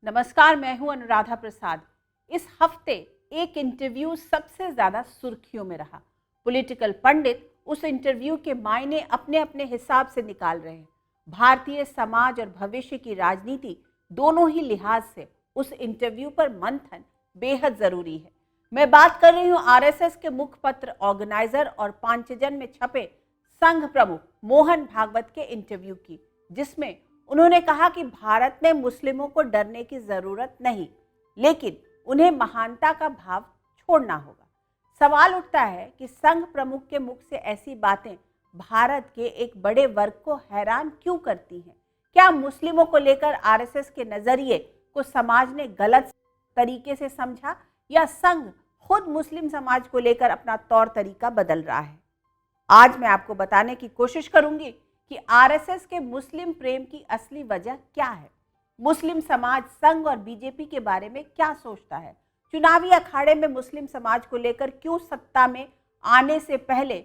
नमस्कार, मैं हूं अनुराधा प्रसाद। इस हफ्ते एक इंटरव्यू सबसे ज्यादा सुर्खियों में रहा। पॉलिटिकल पंडित उस इंटरव्यू के मायने अपने अपने हिसाब से निकाल रहे हैं। भारतीय समाज और भविष्य की राजनीति दोनों ही लिहाज से उस इंटरव्यू पर मंथन बेहद जरूरी है। मैं बात कर रही हूं आरएसएस के मुखपत्र ऑर्गेनाइजर और पांचजन में छपे संघ प्रमुख मोहन भागवत के इंटरव्यू की, जिसमें उन्होंने कहा कि भारत में मुस्लिमों को डरने की जरूरत नहीं, लेकिन उन्हें महानता का भाव छोड़ना होगा। सवाल उठता है कि संघ प्रमुख के मुख से ऐसी बातें भारत के एक बड़े वर्ग को हैरान क्यों करती हैं? क्या मुस्लिमों को लेकर आरएसएस के नजरिए को समाज ने गलत तरीके से समझा, या संघ खुद मुस्लिम समाज को लेकर अपना तौर तरीका बदल रहा है? आज मैं आपको बताने की कोशिश करूंगी कि आरएसएस के मुस्लिम प्रेम की असली वजह क्या है। मुस्लिम समाज संघ और बीजेपी के बारे में क्या सोचता है? चुनावी अखाड़े में मुस्लिम समाज को लेकर क्यों सत्ता में आने से पहले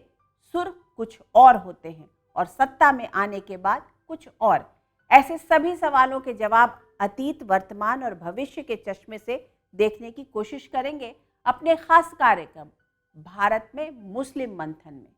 सुर कुछ और होते हैं और सत्ता में आने के बाद कुछ और? ऐसे सभी सवालों के जवाब अतीत, वर्तमान और भविष्य के चश्मे से देखने की कोशिश करेंगे अपने खास कार्यक्रम भारत में मुस्लिम मंथन में।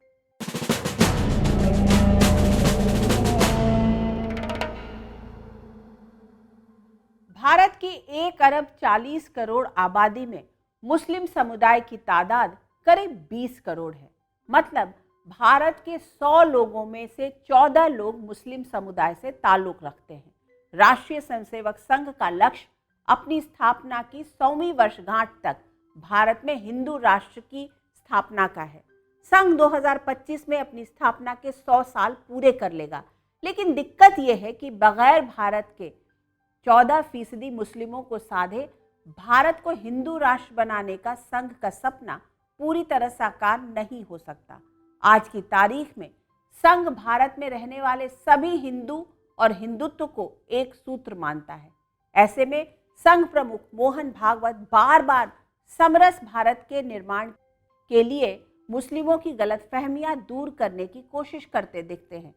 भारत की 1 अरब 40 करोड़ आबादी में मुस्लिम समुदाय की तादाद करीब 20 करोड़ है। मतलब भारत के 100 लोगों में से 14 लोग मुस्लिम समुदाय से ताल्लुक रखते हैं। राष्ट्रीय स्वयंसेवक संघ का लक्ष्य अपनी स्थापना की 100वीं वर्षगांठ तक भारत में हिंदू राष्ट्र की स्थापना का है। संघ 2025 में अपनी स्थापना के 100 साल पूरे कर लेगा, लेकिन दिक्कत यह है कि बगैर भारत के 14% मुस्लिमों को साधे भारत को हिंदू राष्ट्र बनाने का संघ का सपना पूरी तरह साकार नहीं हो सकता। आज की तारीख में संघ भारत में रहने वाले सभी हिंदू और हिंदुत्व को एक सूत्र मानता है। ऐसे में संघ प्रमुख मोहन भागवत बार बार समरस भारत के निर्माण के लिए मुस्लिमों की गलतफहमियां दूर करने की कोशिश करते दिखते हैं।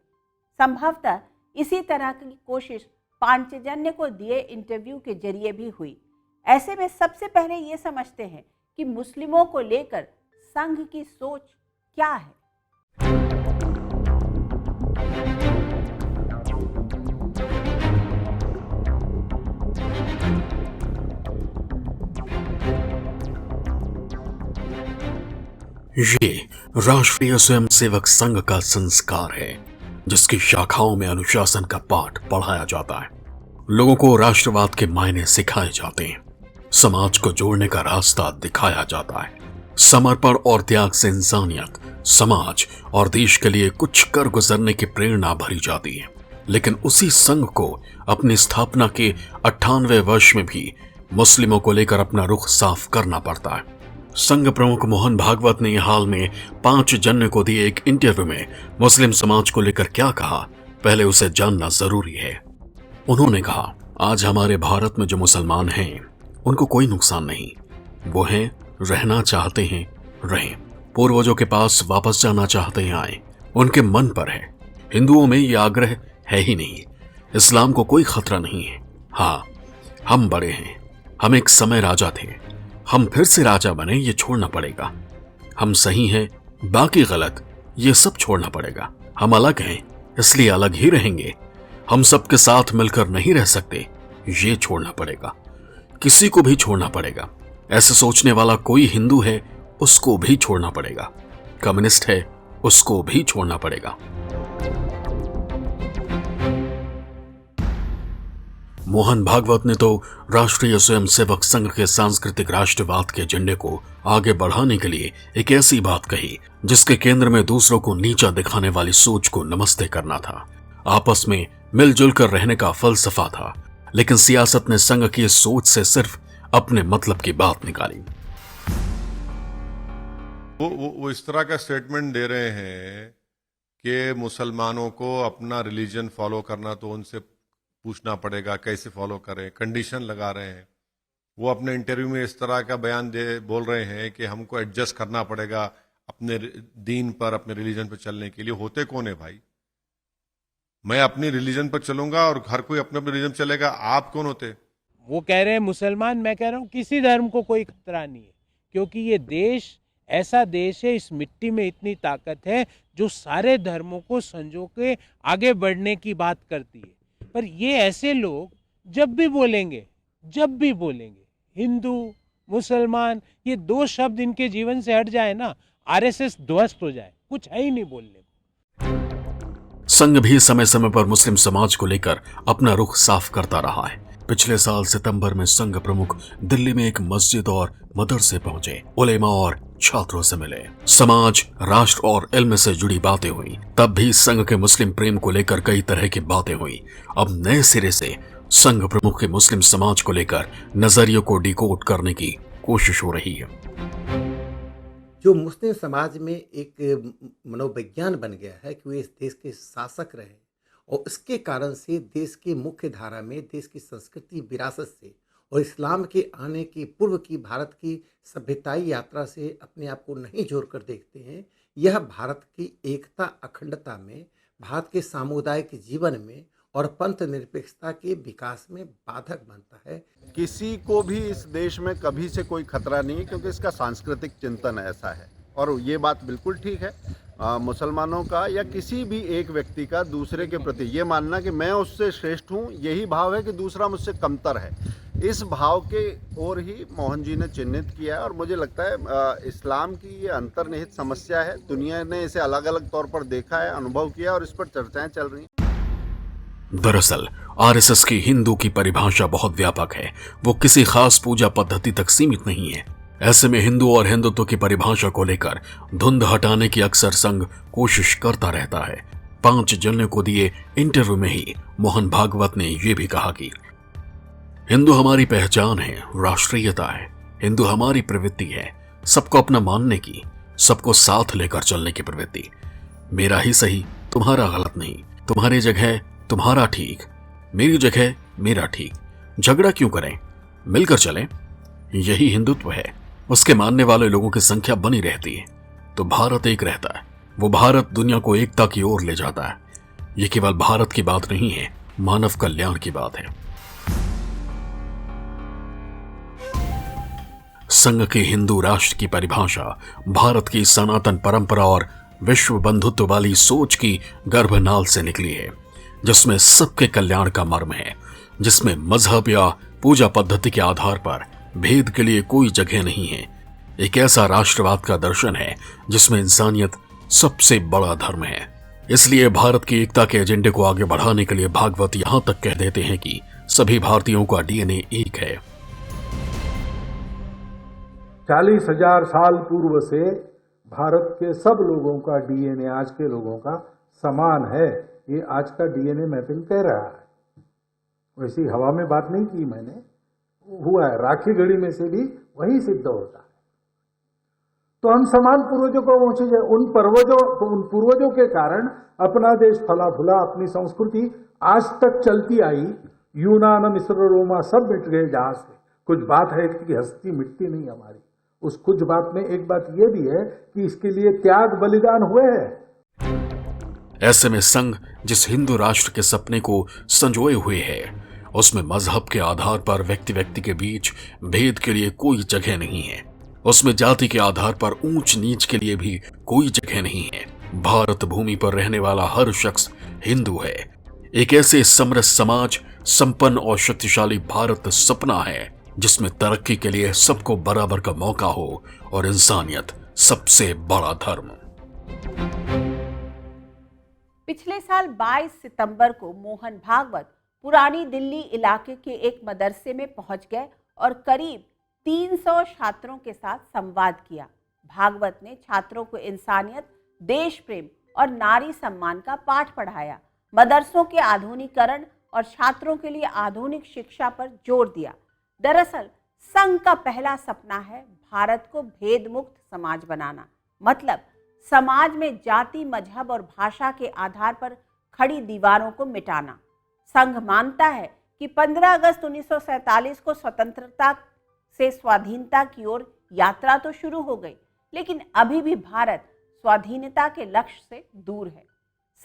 संभवतः इसी तरह की कोशिश पांचजन्य को दिए इंटरव्यू के जरिए भी हुई। ऐसे में सबसे पहले ये समझते हैं कि मुस्लिमों को लेकर संघ की सोच क्या है। ये राष्ट्रीय स्वयंसेवक संघ का संस्कार है, जिसकी शाखाओं में अनुशासन का पाठ पढ़ाया जाता है। लोगों को राष्ट्रवाद के मायने सिखाए जाते हैं, समाज को जोड़ने का रास्ता दिखाया जाता है। समर्पण और त्याग से इंसानियत, समाज और देश के लिए कुछ कर गुजरने की प्रेरणा भरी जाती है। लेकिन उसी संघ को अपनी स्थापना के 98वें वर्ष में भी मुस्लिमों को लेकर अपना रुख साफ करना पड़ता है। संघ प्रमुख मोहन भागवत ने हाल में पांचजन्य को दिए एक इंटरव्यू में मुस्लिम समाज को लेकर क्या कहा, पहले उसे जानना जरूरी है। उन्होंने कहा, आज हमारे भारत में जो मुसलमान हैं उनको कोई नुकसान नहीं। वो हैं, रहना चाहते हैं रहें, पूर्वजों के पास वापस जाना चाहते हैं आए, उनके मन पर है। हिंदुओं में ये आग्रह है ही नहीं। इस्लाम को कोई खतरा नहीं है। हाँ, हम बड़े हैं, हम एक समय राजा थे, हम फिर से राजा बने, ये छोड़ना पड़ेगा। हम सही हैं, बाकी गलत, ये सब छोड़ना पड़ेगा। हम अलग हैं, इसलिए अलग ही रहेंगे। हम सबके साथ मिलकर नहीं रह सकते, ये छोड़ना पड़ेगा। किसी को भी छोड़ना पड़ेगा। ऐसे सोचने वाला कोई हिंदू है, उसको भी छोड़ना पड़ेगा। कम्युनिस्ट है, उसको भी छोड़ना पड़ेगा। मोहन भागवत ने तो राष्ट्रीय स्वयंसेवक संघ के सांस्कृतिक राष्ट्रवाद के एजेंडे को आगे बढ़ाने के लिए एक ऐसी बात कही जिसके केंद्र में दूसरों को नीचा दिखाने वाली सोच को नमस्ते करना था। आपस में मिलजुल कर रहने का फलसफा था। लेकिन सियासत ने संघ की इस सोच से सिर्फ अपने मतलब की बात निकाली। वो इस तरह का स्टेटमेंट दे रहे हैं कि मुसलमानों को अपना रिलीजन फॉलो करना तो उनसे पूछना पड़ेगा, कैसे फॉलो करें, कंडीशन लगा रहे हैं। वो अपने इंटरव्यू में इस तरह का बयान बोल रहे हैं कि हमको एडजस्ट करना पड़ेगा अपने दीन पर, अपने रिलीजन पर चलने के लिए। होते कौन है भाई? मैं अपनी रिलीजन पर चलूंगा और हर कोई अपने अपने रिलीजन पर चलेगा। आप कौन होते? वो कह रहे हैं मुसलमान, मैं कह रहा हूँ किसी धर्म को कोई खतरा नहीं है, क्योंकि ये देश ऐसा देश है, इस मिट्टी में इतनी ताकत है जो सारे धर्मों को संजो के आगे बढ़ने की बात करती है। पर ये ऐसे लोग जब भी बोलेंगे हिंदू मुसलमान, ये दो शब्द इनके जीवन से हट जाए ना, आरएसएस ध्वस्त हो जाए, कुछ है ही नहीं बोलने को। संघ भी समय समय पर मुस्लिम समाज को लेकर अपना रुख साफ करता रहा है। पिछले साल सितंबर में संघ प्रमुख दिल्ली में एक मस्जिद और मदरसे पहुंचे, उलेमा और छात्रों से मिले, समाज, राष्ट्र और इल्म से जुड़ी बातें हुई। तब भी संघ के मुस्लिम प्रेम को लेकर कई तरह की बातें हुई। अब नए सिरे से संघ प्रमुख के मुस्लिम समाज को लेकर नजरियों को डिकोड करने की कोशिश हो रही है। जो मुस्लिम समाज में एक मनोविज्ञान बन गया है कि वे इस देश के शासक रहे, और इसके कारण से देश की मुख्य धारा में देश की संस्कृति विरासत से और इस्लाम के आने के पूर्व की भारत की सभ्यताई यात्रा से अपने आप को नहीं जोड़कर देखते हैं। यह भारत की एकता अखंडता में, भारत के सामुदायिक जीवन में और पंथ निरपेक्षता के विकास में बाधक बनता है। किसी को भी इस देश में कभी से कोई खतरा नहीं है, क्योंकि इसका सांस्कृतिक चिंतन ऐसा है। और ये बात बिल्कुल ठीक है, मुसलमानों का या किसी भी एक व्यक्ति का दूसरे के प्रति ये मानना कि मैं उससे श्रेष्ठ हूँ, यही भाव है कि दूसरा मुझसे कमतर है। इस भाव के ओर ही मोहन जी ने चिन्हित किया है। और मुझे लगता है इस्लाम की ये अंतर्निहित समस्या है, दुनिया ने इसे अलग अलग तौर पर देखा है, अनुभव किया, और इस पर चर्चाएं चल रही हैं। दरअसल आरएसएस की हिंदू की परिभाषा बहुत व्यापक है, वो किसी खास पूजा पद्धति तक सीमित नहीं है। ऐसे में हिंदू और हिंदुत्व की परिभाषा को लेकर धुंध हटाने की अक्सर संघ कोशिश करता रहता है। 5 जनवरी को दिए इंटरव्यू में ही मोहन भागवत ने यह भी कहा कि हिंदू हमारी पहचान है, राष्ट्रीयता है, हिंदू हमारी प्रवृत्ति है, सबको अपना मानने की, सबको साथ लेकर चलने की प्रवृत्ति। मेरा ही सही, तुम्हारा गलत नहीं, तुम्हारी जगह तुम्हारा ठीक, मेरी जगह मेरा ठीक, झगड़ा क्यों करें, मिलकर चलें, यही हिंदुत्व है। उसके मानने वाले लोगों की संख्या बनी रहती है तो भारत एक रहता है। वो भारत दुनिया को एकता की ओर ले जाता है। ये केवल भारत की बात नहीं है, मानव कल्याण की बात है। संघ के हिंदू राष्ट्र की परिभाषा भारत की सनातन परंपरा और विश्व बंधुत्व वाली सोच की गर्भनाल से निकली है, जिसमें सबके कल्याण का मर्म है, जिसमें मजहब या पूजा पद्धति के आधार पर भेद के लिए कोई जगह नहीं है। एक ऐसा राष्ट्रवाद का दर्शन है जिसमें इंसानियत सबसे बड़ा धर्म है। इसलिए भारत की एकता के एजेंडे को आगे बढ़ाने के लिए भागवत यहां तक कह देते हैं कि सभी भारतीयों का डीएनए एक है। 40,000 साल पूर्व से भारत के सब लोगों का डीएनए आज के लोगों का समान है, ये आज का डीएनए मैपिंग कह रहा है। वैसी हवा में बात नहीं की मैंने, हुआ है, राखी गढ़ी में से भी वही सिद्ध होता है। तो हम समान पूर्वजों को वंशज है। उन पूर्वजों के कारण अपना देश फला फूला, अपनी संस्कृति आज तक चलती आई। यूनान, मिस्र, रोमा सब मिट गए जहां से। कुछ बात है कि हस्ती मिटती नहीं हमारी। उस कुछ बात में एक बात यह भी है कि इसके लिए त्याग बलिदान हुए हैं। ऐसे में संघ जिस हिंदू राष्ट्र के सपने को संजोए हुए है, उसमें मजहब के आधार पर व्यक्ति व्यक्ति के बीच भेद के लिए कोई जगह नहीं है। उसमें जाति के आधार पर ऊंच नीच के लिए भी कोई जगह नहीं है। भारत भूमि पर रहने वाला हर शख्स हिंदू है। एक ऐसे समरस समाज, संपन्न और शक्तिशाली भारत सपना है जिसमें तरक्की के लिए सबको बराबर का मौका हो और इंसानियत सबसे बड़ा धर्म। पिछले साल 22 सितंबर को मोहन भागवत पुरानी दिल्ली इलाके के एक मदरसे में पहुंच गए और करीब 300 छात्रों के साथ संवाद किया। भागवत ने छात्रों को इंसानियत, देश प्रेम और नारी सम्मान का पाठ पढ़ाया। मदरसों के आधुनिकीकरण और छात्रों के लिए आधुनिक शिक्षा पर जोर दिया। दरअसल संघ का पहला सपना है भारत को भेद मुक्त समाज बनाना, मतलब समाज में जाति, मजहब और भाषा के आधार पर खड़ी दीवारों को मिटाना। संघ मानता है कि 15 अगस्त 1947 को स्वतंत्रता से स्वाधीनता की ओर यात्रा तो शुरू हो गई, लेकिन अभी भी भारत स्वाधीनता के लक्ष्य से दूर है।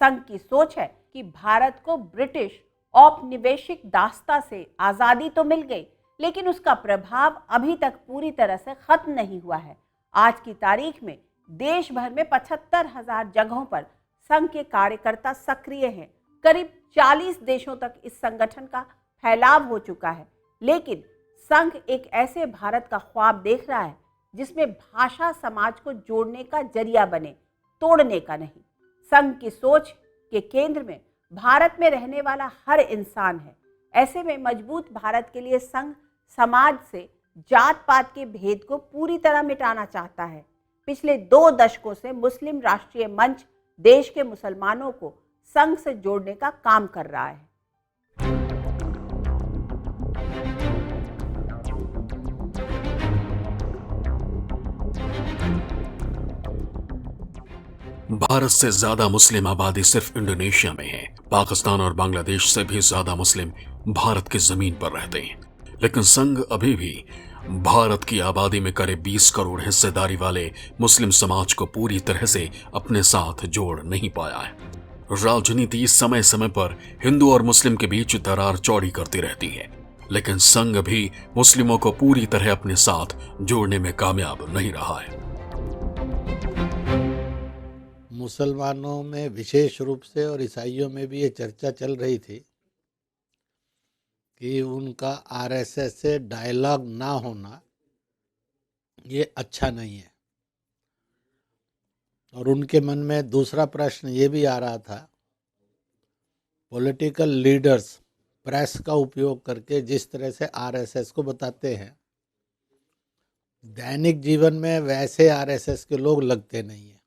संघ की सोच है कि भारत को ब्रिटिश औपनिवेशिक दास्ता से आज़ादी तो मिल गई, लेकिन उसका प्रभाव अभी तक पूरी तरह से खत्म नहीं हुआ है। आज की तारीख में देश भर में 75,000 जगहों पर संघ के कार्यकर्ता सक्रिय हैं। करीब 40 देशों तक इस संगठन का फैलाव हो चुका है। लेकिन संघ एक ऐसे भारत का ख्वाब देख रहा है जिसमें भाषा समाज को जोड़ने का जरिया बने, तोड़ने का नहीं। संघ की सोच के केंद्र में भारत में रहने वाला हर इंसान है। ऐसे में मजबूत भारत के लिए संघ समाज से जात पात के भेद को पूरी तरह मिटाना चाहता है। पिछले 2 दशकों से मुस्लिम राष्ट्रीय मंच देश के मुसलमानों को संघ से जोड़ने का काम कर रहा है। भारत से ज्यादा मुस्लिम आबादी सिर्फ इंडोनेशिया में है। पाकिस्तान और बांग्लादेश से भी ज्यादा मुस्लिम भारत की जमीन पर रहते हैं। लेकिन संघ अभी भी भारत की आबादी में करीब 20 करोड़ हिस्सेदारी वाले मुस्लिम समाज को पूरी तरह से अपने साथ जोड़ नहीं पाया है। राजनीति समय समय पर हिंदू और मुस्लिम के बीच दरार चौड़ी करती रहती है, लेकिन संघ भी मुस्लिमों को पूरी तरह अपने साथ जोड़ने में कामयाब नहीं रहा है। मुसलमानों में विशेष रूप से और ईसाइयों में भी ये चर्चा चल रही थी कि उनका आरएसएस से डायलॉग ना होना ये अच्छा नहीं है। और उनके मन में दूसरा प्रश्न ये भी आ रहा था, पॉलिटिकल लीडर्स प्रेस का उपयोग करके जिस तरह से आरएसएस को बताते हैं, दैनिक जीवन में वैसे आरएसएस के लोग लगते नहीं हैं।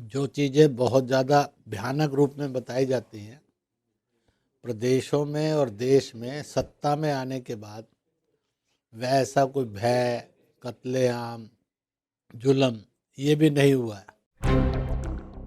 जो चीज़ें बहुत ज़्यादा भयानक रूप में बताई जाती हैं, प्रदेशों में और देश में सत्ता में आने के बाद वैसा कोई भय, कत्लेआम, जुल्म ये भी नहीं हुआ है।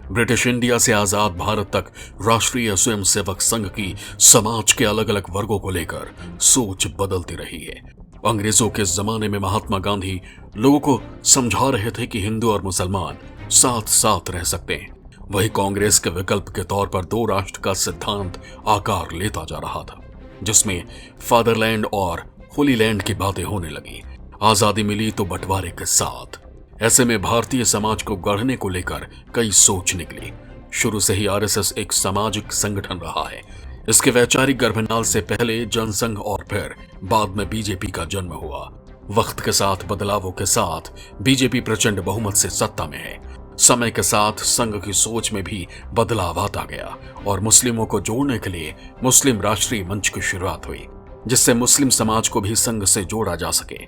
ब्रिटिश इंडिया से आजाद भारत तक राष्ट्रीय स्वयंसेवक संघ की समाज के अलग अलग वर्गों को लेकर सोच बदलती रही है। अंग्रेजों के जमाने में महात्मा गांधी लोगों को समझा रहे थे कि हिंदू और मुसलमान साथ साथ रह सकते हैं। वही कांग्रेस के विकल्प के तौर पर 2 राष्ट्र का सिद्धांत आकार लेता जा रहा था, जिसमें फादरलैंड और होली लैंड की बातें होने लगी। आजादी मिली तो बंटवारे के साथ। ऐसे में भारतीय समाज को गढ़ने को लेकर कई सोच निकली। शुरू से ही आरएसएस एक सामाजिक संगठन रहा है। इसके वैचारिक गर्भनाल से पहले जनसंघ और फिर बाद में बीजेपी का जन्म हुआ। वक्त के साथ बदलावों के साथ बीजेपी प्रचंड बहुमत से सत्ता में है। समय के साथ संघ की सोच में भी बदलाव आता गया और मुस्लिमों को जोड़ने के लिए मुस्लिम राष्ट्रीय मंच की शुरुआत हुई, जिससे मुस्लिम समाज को भी संघ से जोड़ा जा सके।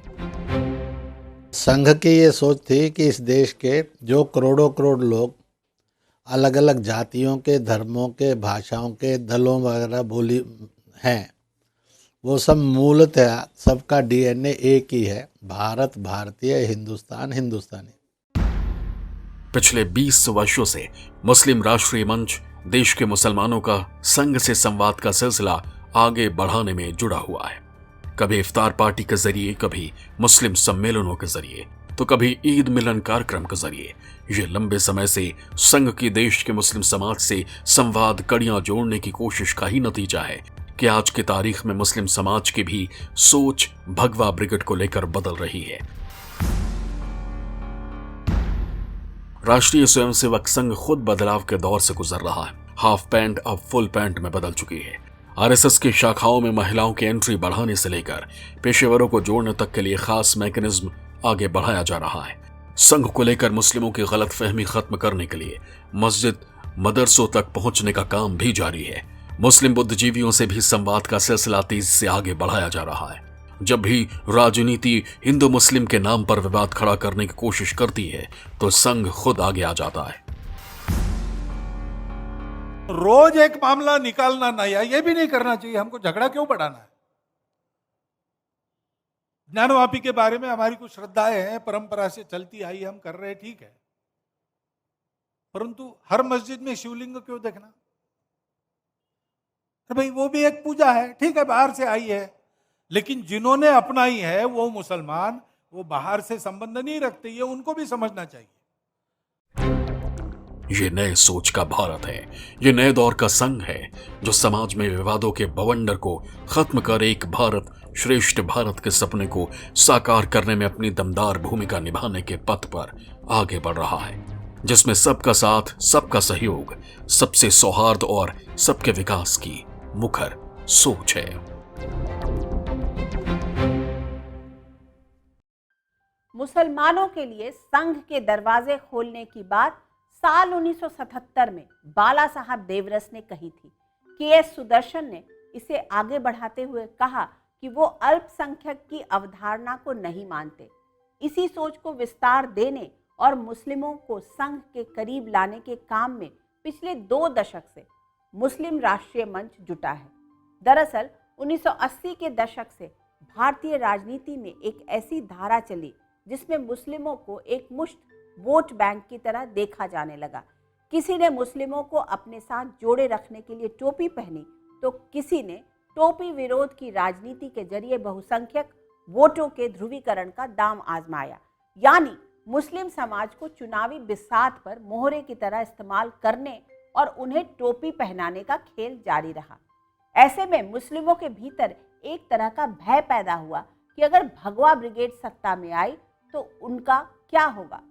संघ की ये सोच थी कि इस देश के जो करोड़ों करोड़ लोग अलग अलग जातियों के, धर्मों के, भाषाओं के, दलों वगैरह बोली हैं, वो सब मूलतः सबका डीएनए एक ही है, भारत भारतीय, हिंदुस्तान हिंदुस्तानी। पिछले 20 वर्षों से मुस्लिम राष्ट्रीय मंच देश के मुसलमानों का संघ से संवाद का सिलसिला आगे बढ़ाने में जुड़ा हुआ है। कभी इफ्तार पार्टी के जरिए, कभी मुस्लिम सम्मेलनों के जरिए, तो कभी ईद मिलन कार्यक्रम के जरिए। ये लंबे समय से संघ की देश के मुस्लिम समाज से संवाद कड़ियां जोड़ने की कोशिश का ही नतीजा है कि आज की तारीख में मुस्लिम समाज की भी सोच भगवा ब्रिगेड को लेकर बदल रही है। राष्ट्रीय स्वयंसेवक संघ खुद बदलाव के दौर से गुजर रहा है। हाफ पैंट अब फुल पैंट में बदल चुकी है। आरएसएस की शाखाओं में महिलाओं की एंट्री बढ़ाने से लेकर पेशेवरों को जोड़ने तक के लिए खास मैकेनिज्म आगे बढ़ाया जा रहा है। संघ को लेकर मुस्लिमों की गलतफहमी खत्म करने के लिए मस्जिद, मदरसों तक पहुंचने का काम भी जारी है। मुस्लिम बुद्धिजीवियों से भी संवाद का सिलसिला तेजी से आगे बढ़ाया जा रहा है। जब भी राजनीति हिंदू मुस्लिम के नाम पर विवाद खड़ा करने की कोशिश करती है, तो संघ खुद आगे आ जाता है। रोज एक मामला निकालना नया, ये भी नहीं करना चाहिए। हमको झगड़ा क्यों बढ़ाना है? ज्ञानवापी के बारे में हमारी कुछ श्रद्धाएं हैं, परंपरा से चलती आई, हम कर रहे हैं, ठीक है, परंतु हर मस्जिद में शिवलिंग क्यों देखना? तो भाई वो भी एक पूजा है, ठीक है, बाहर से आई है, लेकिन जिन्होंने अपनाई है वो मुसलमान, वो बाहर से संबंध नहीं रखते, ये उनको भी समझना चाहिए। ये नए सोच का भारत है, ये नए दौर का संघ है जो समाज में विवादों के बवंडर को खत्म कर एक भारत श्रेष्ठ भारत के सपने को साकार करने में अपनी दमदार भूमिका निभाने के पथ पर आगे बढ़ रहा है, जिसमें सबका साथ, सबका सहयोग, सबसे सौहार्द और सबके विकास की मुखर सोच है। मुसलमानों के लिए संघ के दरवाजे खोलने की बात साल 1977 में बाला साहब देवरस ने कही थी। के.एस. सुदर्शन ने इसे आगे बढ़ाते हुए कहा कि वो अल्पसंख्यक की अवधारणा को नहीं मानते। इसी सोच को विस्तार देने और मुस्लिमों को संघ के करीब लाने के काम में पिछले 2 दशक से मुस्लिम राष्ट्रीय मंच जुटा है। दरअसल 1980 के दशक से भारतीय राजनीति में एक ऐसी धारा चली जिसमें मुस्लिमों को एक मुश्त वोट बैंक की तरह देखा जाने लगा। किसी ने मुस्लिमों को अपने साथ जोड़े रखने के लिए टोपी पहनी तो किसी ने टोपी विरोध की राजनीति के जरिए बहुसंख्यक वोटों के ध्रुवीकरण का दांव आजमाया। यानी मुस्लिम समाज को चुनावी बिसात पर मोहरे की तरह इस्तेमाल करने और उन्हें टोपी पहनाने का खेल जारी रहा। ऐसे में मुस्लिमों के भीतर एक तरह का भय पैदा हुआ कि अगर भगवा ब्रिगेड सत्ता में आई तो उनका क्या होगा।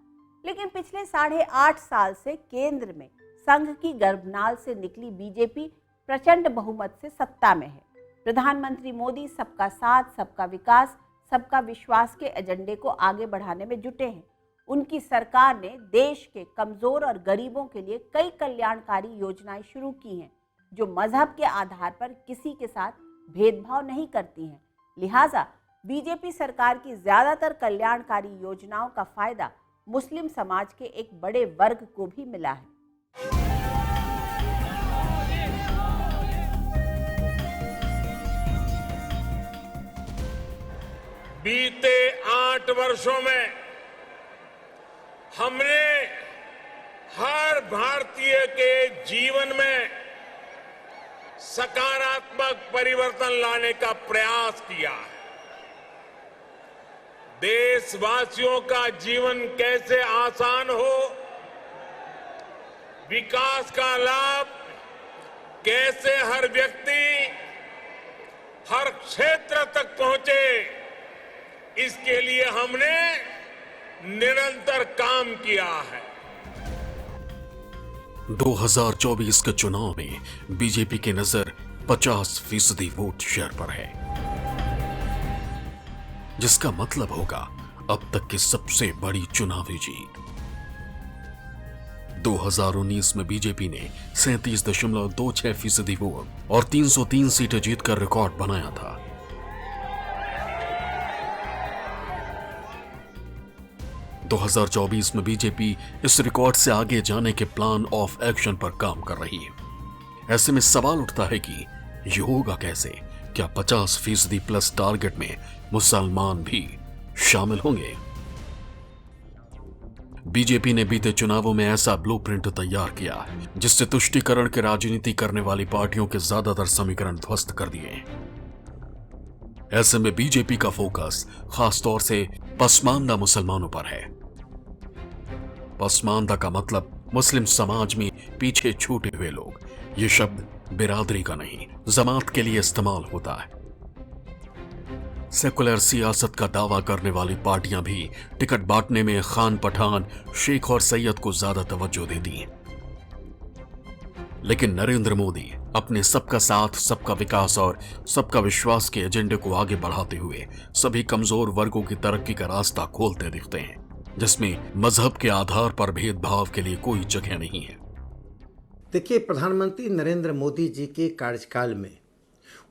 लेकिन पिछले 8.5 साल से केंद्र में संघ की गर्भनाल से निकली बीजेपी प्रचंड बहुमत से सत्ता में है। प्रधानमंत्री मोदी सबका साथ, सबका विकास, सबका विश्वास के एजेंडे को आगे बढ़ाने में जुटे हैं। उनकी सरकार ने देश के कमजोर और गरीबों के लिए कई कल्याणकारी योजनाएं शुरू की हैं जो मजहब के आधार पर किसी के साथ भेदभाव नहीं करती हैं। लिहाजा बीजेपी सरकार की ज्यादातर कल्याणकारी योजनाओं का फायदा मुस्लिम समाज के एक बड़े वर्ग को भी मिला है। बीते 8 वर्षों में हमने हर भारतीय के जीवन में सकारात्मक परिवर्तन लाने का प्रयास किया है। देशवासियों का जीवन कैसे आसान हो, विकास का लाभ कैसे हर व्यक्ति, हर क्षेत्र तक पहुंचे, इसके लिए हमने निरंतर काम किया है। 2024 के चुनाव में बीजेपी की नजर 50% वोट शेयर पर है, जिसका मतलब होगा अब तक की सबसे बड़ी चुनावी जीत। 2019 में बीजेपी ने 37.26% वोट और 303 सीटें जीतकर रिकॉर्ड बनाया था। – 2024 में बीजेपी इस रिकॉर्ड से आगे जाने के प्लान ऑफ एक्शन पर काम कर रही है। ऐसे में सवाल उठता है कि यह होगा कैसे? क्या 50% प्लस टारगेट में मुसलमान भी शामिल होंगे? बीजेपी ने बीते चुनावों में ऐसा ब्लूप्रिंट तैयार किया है जिससे तुष्टीकरण की राजनीति करने वाली पार्टियों के ज्यादातर समीकरण ध्वस्त कर दिए। ऐसे में बीजेपी का फोकस खासतौर से पसमानदा मुसलमानों पर है। पसमानदा का मतलब मुस्लिम समाज में पीछे छूटे हुए लोग। ये शब्द बिरादरी का नहीं, जमात के लिए इस्तेमाल होता है। सेकुलर सियासत का दावा करने वाली पार्टियां भी टिकट बांटने में खान पठान, शेख और सैयद को ज्यादा तवज्जो देती हैं। लेकिन नरेंद्र मोदी अपने सबका साथ, सबका विकास और सबका विश्वास के एजेंडे को आगे बढ़ाते हुए सभी कमजोर वर्गों की तरक्की का रास्ता खोलते दिखते हैं, जिसमें मजहब के आधार पर भेदभाव के लिए कोई जगह नहीं है। देखिए, प्रधानमंत्री नरेंद्र मोदी जी के कार्यकाल में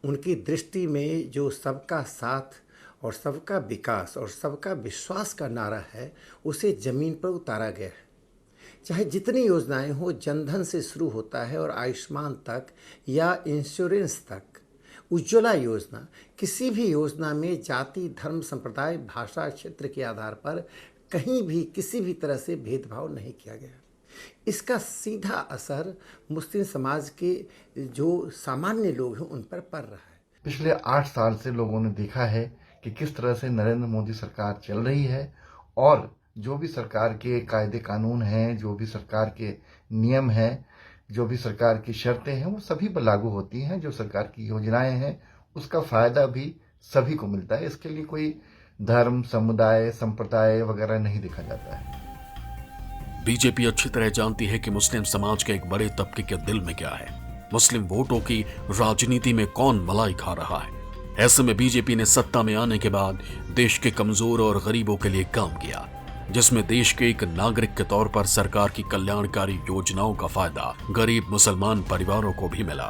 उनकी दृष्टि में जो सबका साथ और सबका विकास और सबका विश्वास का नारा है, उसे ज़मीन पर उतारा गया है। चाहे जितनी योजनाएं हो, जनधन से शुरू होता है और आयुष्मान तक या इंश्योरेंस तक, उज्ज्वला योजना, किसी भी योजना में जाति, धर्म, संप्रदाय, भाषा, क्षेत्र के आधार पर कहीं भी किसी भी तरह से भेदभाव नहीं किया गया। इसका सीधा असर मुस्लिम समाज के जो सामान्य लोग हैं उन पर पड़ रहा है। पिछले 8 साल से लोगों ने देखा है कि किस तरह से नरेंद्र मोदी सरकार चल रही है और जो भी सरकार के कायदे कानून हैं, जो भी सरकार के नियम हैं, जो भी सरकार की शर्तें हैं, वो सभी पर लागू होती हैं। जो सरकार की योजनाएं हैं उसका फायदा भी सभी को मिलता है। इसके लिए कोई धर्म, समुदाय, संप्रदाय वगैरह नहीं देखा जाता है। बीजेपी अच्छी तरह जानती है कि मुस्लिम समाज के एक बड़े तबके के दिल में क्या है। मुस्लिम वोटों की राजनीति में कौन मलाई खा रहा है। ऐसे में बीजेपी ने सत्ता में आने के बाद देश के कमजोर और गरीबों के लिए काम किया, जिसमें देश के एक नागरिक के तौर पर सरकार की कल्याणकारी योजनाओं का फायदा गरीब मुसलमान परिवारों को भी मिला।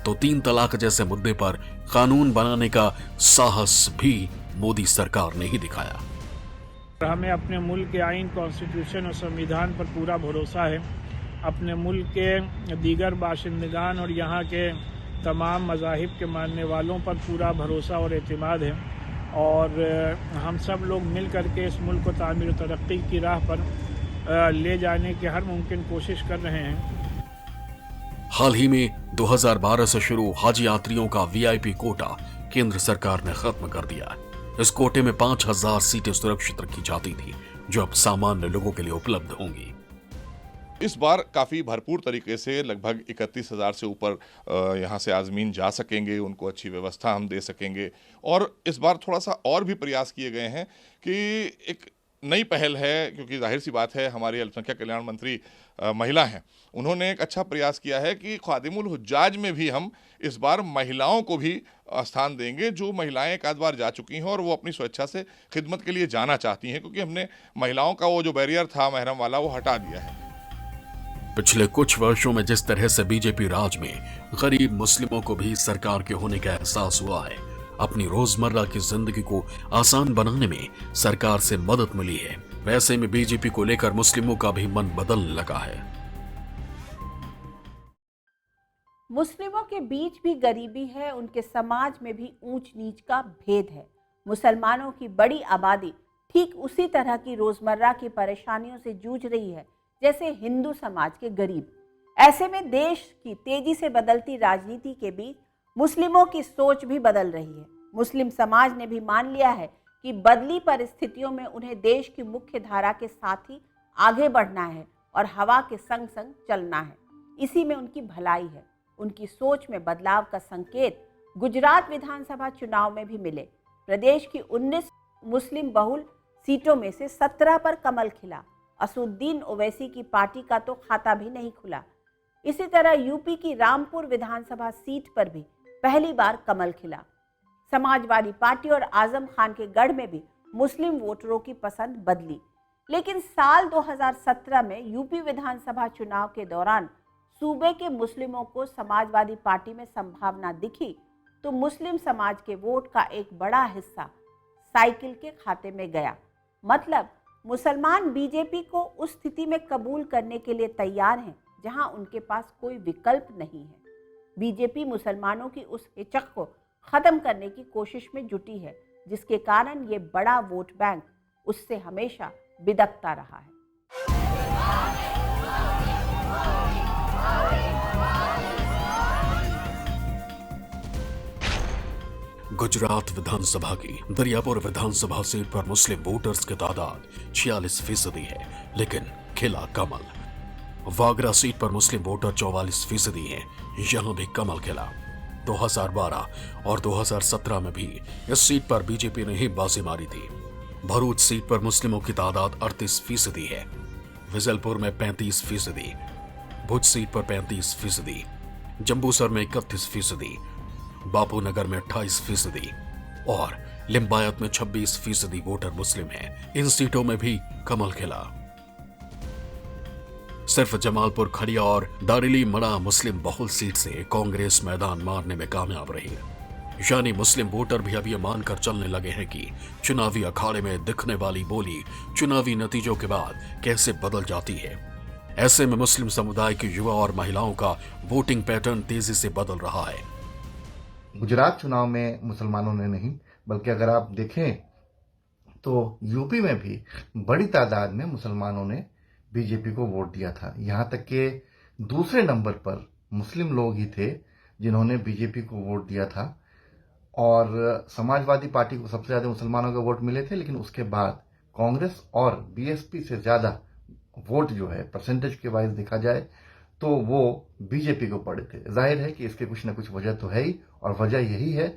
तो 3 तलाक जैसे मुद्दे पर कानून बनाने का साहस भी मोदी सरकार ने ही दिखाया। हमें अपने मुल्क के आइन, कॉन्स्टिट्यूशन और संविधान पर पूरा भरोसा है। अपने मुल्क के दीगर बाशिंदगान और यहाँ के तमाम मज़ाहिब के मानने वालों पर पूरा भरोसा और एतमाद है, और हम सब लोग मिल करके इस मुल्क को तामीर और तरक्की की राह पर ले जाने की हर मुमकिन कोशिश कर रहे हैं। हाल ही में 2012 से शुरू हज यात्रियों का वीआईपी कोटा केंद्र सरकार ने खत्म कर दिया। इस कोटे में 5000 सीटें सुरक्षित रखी जाती थी, जो अब सामान्य लोगों के लिए उपलब्ध होंगी। इस बार काफ़ी भरपूर तरीके से लगभग 31,000 से ऊपर यहाँ से आज़मीन जा सकेंगे, उनको अच्छी व्यवस्था हम दे सकेंगे। और इस बार थोड़ा सा और भी प्रयास किए गए हैं कि एक नई पहल है, क्योंकि जाहिर सी बात है हमारी अल्पसंख्यक कल्याण मंत्री महिला हैं, उन्होंने एक अच्छा प्रयास किया है कि खादिमुल हुज्जाज में भी हम इस बार महिलाओं को भी स्थान देंगे। जो महिलाएं एक आध बार जा चुकी हैं और वो अपनी स्वेच्छा से खिदमत के लिए जाना चाहती हैं, क्योंकि हमने महिलाओं का वो जो बैरियर था महरम वाला, वो हटा दिया है। पिछले कुछ वर्षों में जिस तरह से बीजेपी राज में गरीब मुस्लिमों को भी सरकार के होने का एहसास हुआ है, अपनी रोजमर्रा की जिंदगी को आसान बनाने में सरकार से मदद मिली है, वैसे में बीजेपी को लेकर मुस्लिमों का भी मन बदलने लगा है। मुस्लिमों के बीच भी गरीबी है, उनके समाज में भी ऊंच नीच का भेद है। मुसलमानों की बड़ी आबादी ठीक उसी तरह की रोजमर्रा की परेशानियों से जूझ रही है जैसे हिंदू समाज के गरीब। ऐसे में देश की तेजी से बदलती राजनीति के बीच मुस्लिमों की सोच भी बदल रही है। मुस्लिम समाज ने भी मान लिया है कि बदली परिस्थितियों में उन्हें देश की मुख्य धारा के साथ ही आगे बढ़ना है और हवा के संग संग चलना है। इसी में उनकी भलाई है। उनकी सोच में बदलाव का संकेत गुजरात विधानसभा चुनाव में भी मिले। प्रदेश की 19 मुस्लिम बहुल सीटों में से 17 पर कमल खिला। असुद्दीन ओवैसी की पार्टी का तो खाता भी नहीं खुला। इसी तरह यूपी की रामपुर विधानसभा सीट पर भी पहली बार कमल खिला। समाजवादी पार्टी और आजम खान के गढ़ में भी मुस्लिम वोटरों की पसंद बदली। लेकिन साल 2017 में यूपी विधानसभा चुनाव के दौरान सूबे के मुस्लिमों को समाजवादी पार्टी में संभावना दिखी तो मुस्लिम समाज के वोट का एक बड़ा हिस्सा साइकिल के खाते में गया। मतलब मुसलमान बीजेपी को उस स्थिति में कबूल करने के लिए तैयार हैं जहां उनके पास कोई विकल्प नहीं है। बीजेपी मुसलमानों की उस हिचक को खत्म करने की कोशिश में जुटी है, जिसके कारण ये बड़ा वोट बैंक उससे हमेशा बिदकता रहा है। गुजरात विधानसभा की दरियापुर विधानसभा सीट पर मुस्लिम वोटर्स की तादाद 46% है, लेकिन खिला कमल। वागरा सीट पर मुस्लिम वोटर 44% हैं, यहां भी कमल खिला। 2012 और 2017 में भी इस सीट पर बीजेपी ने ही बाजी मारी थी। भरूच सीट पर मुस्लिमों की तादाद 38% है, विजलपुर में 35%, भुज सीट पर 35%, जम्बूसर में 31%, बापूनगर में 28% और लिम्बायत में 26% वोटर मुस्लिम हैं। इन सीटों में भी कमल खिला। सिर्फ जमालपुर खड़िया और दारिली मड़ा मुस्लिम बहुल सीट से कांग्रेस मैदान मारने में कामयाब रही। यानी मुस्लिम वोटर भी अब ये मानकर चलने लगे हैं कि चुनावी अखाड़े में दिखने वाली बोली चुनावी नतीजों के बाद कैसे बदल जाती है। ऐसे में मुस्लिम समुदाय के युवा और महिलाओं का वोटिंग पैटर्न तेजी से बदल रहा है। गुजरात चुनाव में मुसलमानों ने नहीं, बल्कि अगर आप देखें तो यूपी में भी बड़ी तादाद में मुसलमानों ने बीजेपी को वोट दिया था। यहां तक कि दूसरे नंबर पर मुस्लिम लोग ही थे जिन्होंने बीजेपी को वोट दिया था, और समाजवादी पार्टी को सबसे ज्यादा मुसलमानों के वोट मिले थे, लेकिन उसके बाद कांग्रेस और बीएसपी से ज़्यादा वोट जो है परसेंटेज के वाइज देखा जाए तो वो बीजेपी को पड़े थे। जाहिर है कि इसके कुछ ना कुछ वजह तो है ही, और वजह यही है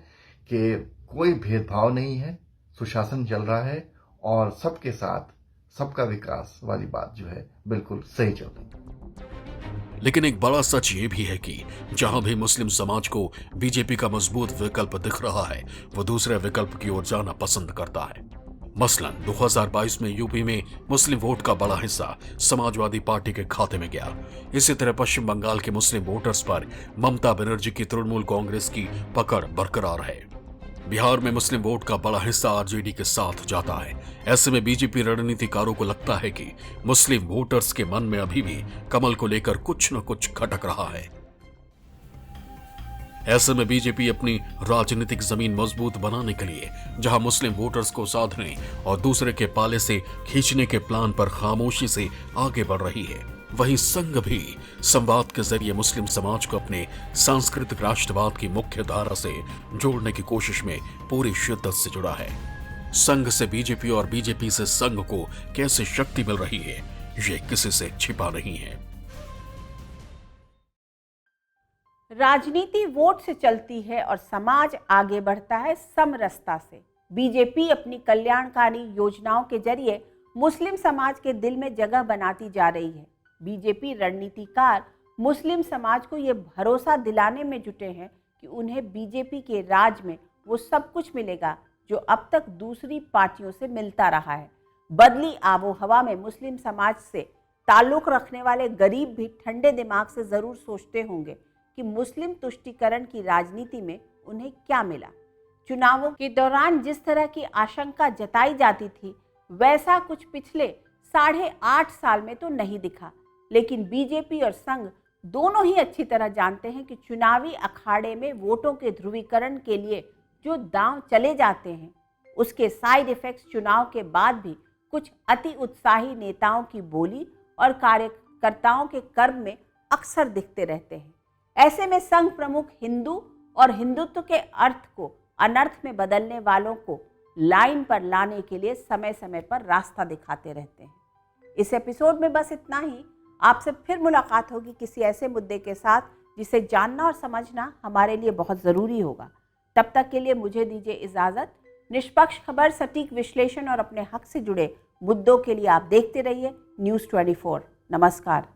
कि कोई भेदभाव नहीं है, सुशासन चल रहा है और सबके साथ सबका विकास वाली बात जो है बिल्कुल सही चल रही है। लेकिन एक बड़ा सच ये भी है कि जहां भी मुस्लिम समाज को बीजेपी का मजबूत विकल्प दिख रहा है, वो दूसरे विकल्प की ओर जाना पसंद करता है। मसलन 2022 में यूपी में मुस्लिम वोट का बड़ा हिस्सा समाजवादी पार्टी के खाते में गया। इसी तरह पश्चिम बंगाल के मुस्लिम वोटर्स पर ममता बनर्जी की तृणमूल कांग्रेस की पकड़ बरकरार है। बिहार में मुस्लिम वोट का बड़ा हिस्सा आरजेडी के साथ जाता है। ऐसे में बीजेपी रणनीतिकारों को लगता है कि मुस्लिम वोटर्स के मन में अभी भी कमल को लेकर कुछ न कुछ खटक रहा है। ऐसे में बीजेपी अपनी राजनीतिक जमीन मजबूत बनाने के लिए जहां मुस्लिम वोटर्स को साधने और दूसरे के पाले से खींचने के प्लान पर खामोशी से आगे बढ़ रही है, वहीं संघ भी संवाद के जरिए मुस्लिम समाज को अपने सांस्कृतिक राष्ट्रवाद की मुख्य धारा से जोड़ने की कोशिश में पूरी शिद्दत से जुड़ा है। संघ से बीजेपी और बीजेपी से संघ को कैसे शक्ति मिल रही है, ये किसी से छिपा नहीं है। राजनीति वोट से चलती है और समाज आगे बढ़ता है समरसता से। बीजेपी अपनी कल्याणकारी योजनाओं के जरिए मुस्लिम समाज के दिल में जगह बनाती जा रही है। बीजेपी रणनीतिकार मुस्लिम समाज को ये भरोसा दिलाने में जुटे हैं कि उन्हें बीजेपी के राज में वो सब कुछ मिलेगा जो अब तक दूसरी पार्टियों से मिलता रहा है। बदली आबो हवा में मुस्लिम समाज से ताल्लुक रखने वाले गरीब भी ठंडे दिमाग से ज़रूर सोचते होंगे कि मुस्लिम तुष्टीकरण की राजनीति में उन्हें क्या मिला। चुनावों के दौरान जिस तरह की आशंका जताई जाती थी, वैसा कुछ पिछले 8.5 साल में तो नहीं दिखा। लेकिन बीजेपी और संघ दोनों ही अच्छी तरह जानते हैं कि चुनावी अखाड़े में वोटों के ध्रुवीकरण के लिए जो दांव चले जाते हैं, उसके साइड इफेक्ट्स चुनाव के बाद भी कुछ अति उत्साही नेताओं की बोली और कार्यकर्ताओं के कर्म में अक्सर दिखते रहते हैं। ऐसे में संघ प्रमुख हिंदू और हिंदुत्व के अर्थ को अनर्थ में बदलने वालों को लाइन पर लाने के लिए समय समय पर रास्ता दिखाते रहते हैं। इस एपिसोड में बस इतना ही। आपसे फिर मुलाकात होगी किसी ऐसे मुद्दे के साथ जिसे जानना और समझना हमारे लिए बहुत ज़रूरी होगा। तब तक के लिए मुझे दीजिए इजाज़त। निष्पक्ष खबर, सटीक विश्लेषण और अपने हक से जुड़े मुद्दों के लिए आप देखते रहिए न्यूज़ 24। नमस्कार।